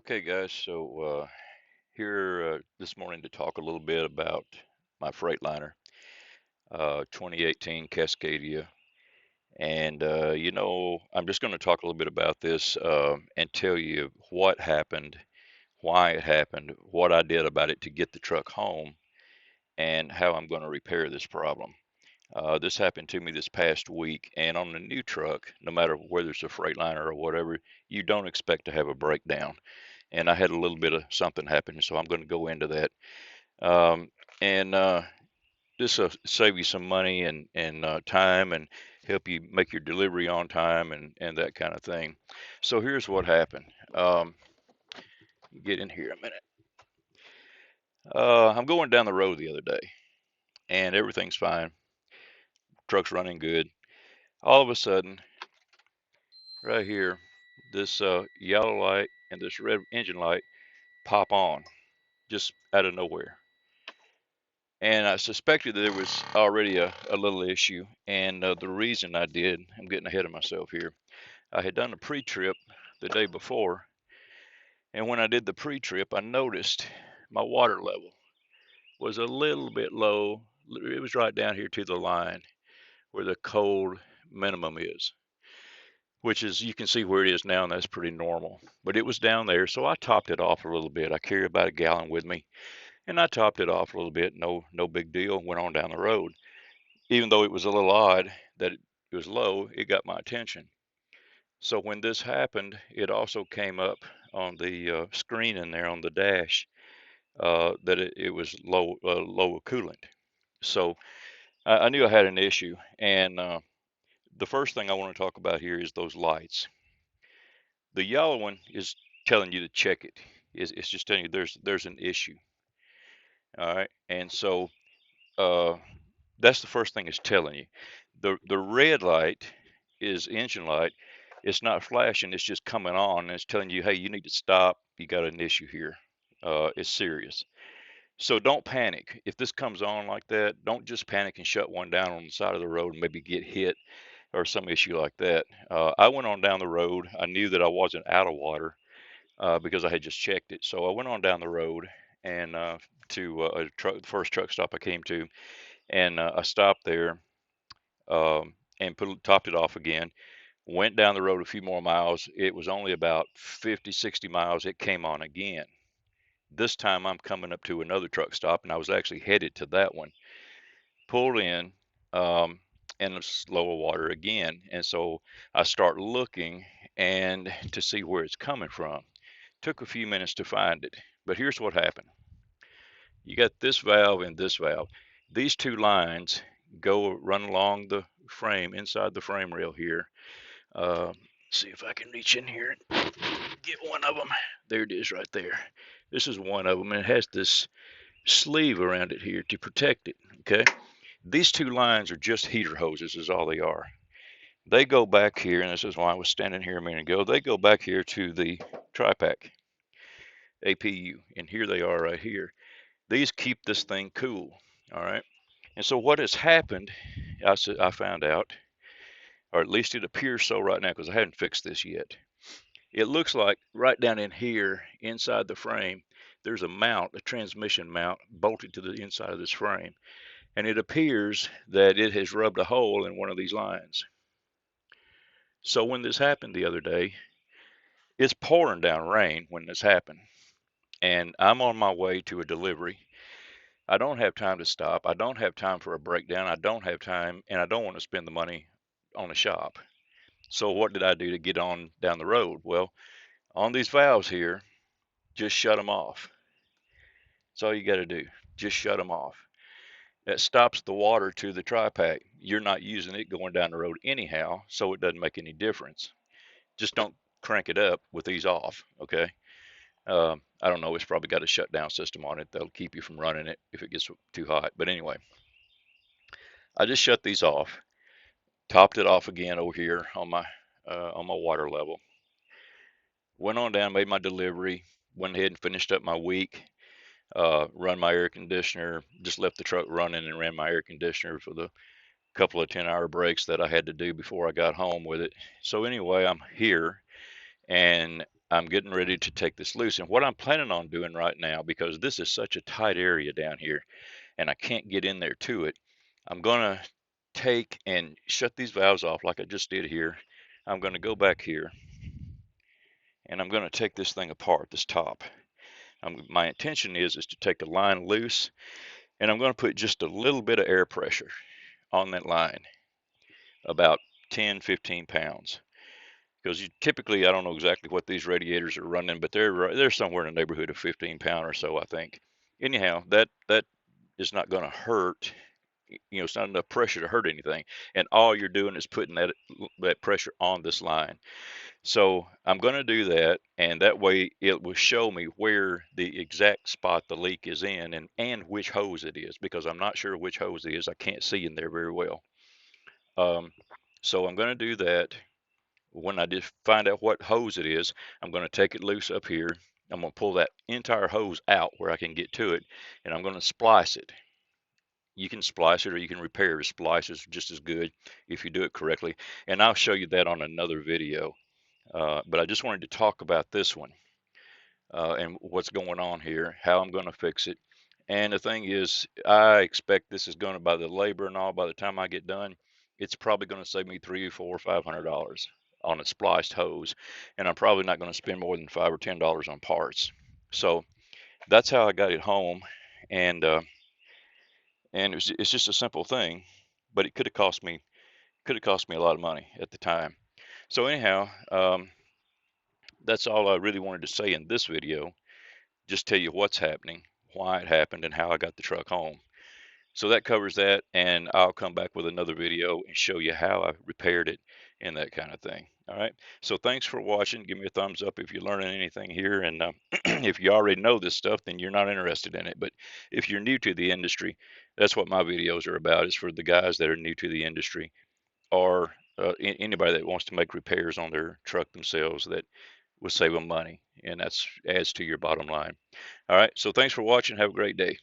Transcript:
Okay, guys. Here this morning to talk a little bit about my Freightliner, 2018 Cascadia, and I'm just going to talk a little bit about this and tell you what happened, why it happened, what I did about it to get the truck home, and how I'm going to repair this problem. This happened to me this past week, and on the new truck, no matter whether it's a Freightliner or whatever, you don't expect to have a breakdown. And I had a little bit of something happen, so I'm going to go into that. Um, and This will save you some money and time, and help you make your delivery on time, and that kind of thing. So here's what happened. Get in here a minute. I'm going down the road the other day, and everything's fine. Truck's running good. All of a sudden, right here, this yellow light and this red engine light pop on just out of nowhere. And I suspected that there was already a little issue. And the reason I did, I'm getting ahead of myself here. I had done a pre-trip the day before, and when I did the pre-trip, I noticed my water level was a little bit low. It was right down here to the line where the cold minimum is, which is, you can see where it is now, and that's pretty normal. But it was down there, so I topped it off a little bit. I carry about a gallon with me, and I topped it off a little bit. No big deal. Went on down the road. Even though it was a little odd that it was low, it got my attention. So when this happened, it also came up on the screen in there on the dash, that it was low coolant. So I knew I had an issue. And the first thing I want to talk about here is those lights. The yellow one is telling you to check it. It's just telling you there's an issue. All right, and so uh, that's the first thing it's telling you. The red light is engine light. It's not flashing. It's just coming on, and it's telling you, hey, you need to stop. You got an issue here. It's serious. So don't panic. If this comes on like that, don't just panic and shut one down on the side of the road and maybe get hit or some issue like that. I went on down the road. I knew that I wasn't out of water because I had just checked it. So I went on down the road and to the first truck stop I came to, and I stopped there, and topped it off again. Went down the road a few more miles. It was only about 50, 60 miles. It came on again. This time I'm coming up to another truck stop, and I was actually headed to that one. Pulled in, um, and it's lower water again. And so I start looking and to see where it's coming from. Took a few minutes to find it. But here's what happened. You got this valve and this valve. These two lines run along the frame, inside the frame rail here. See if I can reach in here and get one of them. There it is right there. This is one of them, and it has this sleeve around it here to protect it. Okay. These two lines are just heater hoses, is all they are. They go back here, and this is why I was standing here a minute ago. They go back here to the tri-pack APU, and here they are right here. These keep this thing cool. All right. And so what has happened, I found out, or at least it appears so right now because I haven't fixed this yet. It looks like right down in here inside the frame, there's a mount, a transmission mount bolted to the inside of this frame. And it appears that it has rubbed a hole in one of these lines. So when this happened the other day, it's pouring down rain when this happened. And I'm on my way to a delivery. I don't have time to stop. I don't have time for a breakdown. I don't have time, and I don't want to spend the money on a shop. So what did I do to get on down the road? Well, on these valves here, just shut them off. That's all you got to do. Just shut them off. That stops the water to the tri-pack. You're not using it going down the road anyhow, so it doesn't make any difference. Just don't crank it up with these off, okay? I don't know. It's probably got a shutdown system on it that'll keep you from running it if it gets too hot. But anyway, I just shut these off, topped it off again over here on my water level. Went on down, made my delivery, went ahead and finished up my week. Run my air conditioner, just left the truck running and ran my air conditioner for the couple of 10-hour breaks that I had to do before I got home with it. So anyway, I'm here, and I'm getting ready to take this loose. And what I'm planning on doing right now, because this is such a tight area down here and I can't get in there to it, I'm going to take and shut these valves off like I just did here. I'm going to go back here and I'm going to take this thing apart, this top. My intention is to take the line loose, and I'm going to put just a little bit of air pressure on that line, about 10, 15 pounds. Because typically, I don't know exactly what these radiators are running, but they're somewhere in the neighborhood of 15 pound or so, I think. Anyhow, that is not going to hurt. You know, it's not enough pressure to hurt anything, and all you're doing is putting that pressure on this line. So I'm going to do that, and that way it will show me where the exact spot the leak is in, and which hose it is, because I'm not sure which hose it is. I can't see in there very well. Um, so I'm going to do that. When I just find out what hose it is, I'm going to take it loose up here. I'm going to pull that entire hose out where I can get to it, and I'm going to splice it. You can splice it or you can repair it. Splice is just as good if you do it correctly. And I'll show you that on another video. But I just wanted to talk about this one and what's going on here, how I'm going to fix it. And the thing is, I expect this is going to, by the labor and all, by the time I get done, it's probably going to save me $300, $400, $500 on a spliced hose. And I'm probably not going to spend more than $5 or $10 on parts. So that's how I got it home. And it's just a simple thing, but it could have cost me a lot of money at the time. So anyhow, that's all I really wanted to say in this video. Just tell you what's happening, why it happened, and how I got the truck home. So that covers that, and I'll come back with another video and show you how I repaired it and that kind of thing. All right. So thanks for watching. Give me a thumbs up if you're learning anything here. And if you already know this stuff, then you're not interested in it. But if you're new to the industry, that's what my videos are about. Is for the guys that are new to the industry, or anybody that wants to make repairs on their truck themselves that will save them money, and that's adds to your bottom line. All right. So thanks for watching. Have a great day.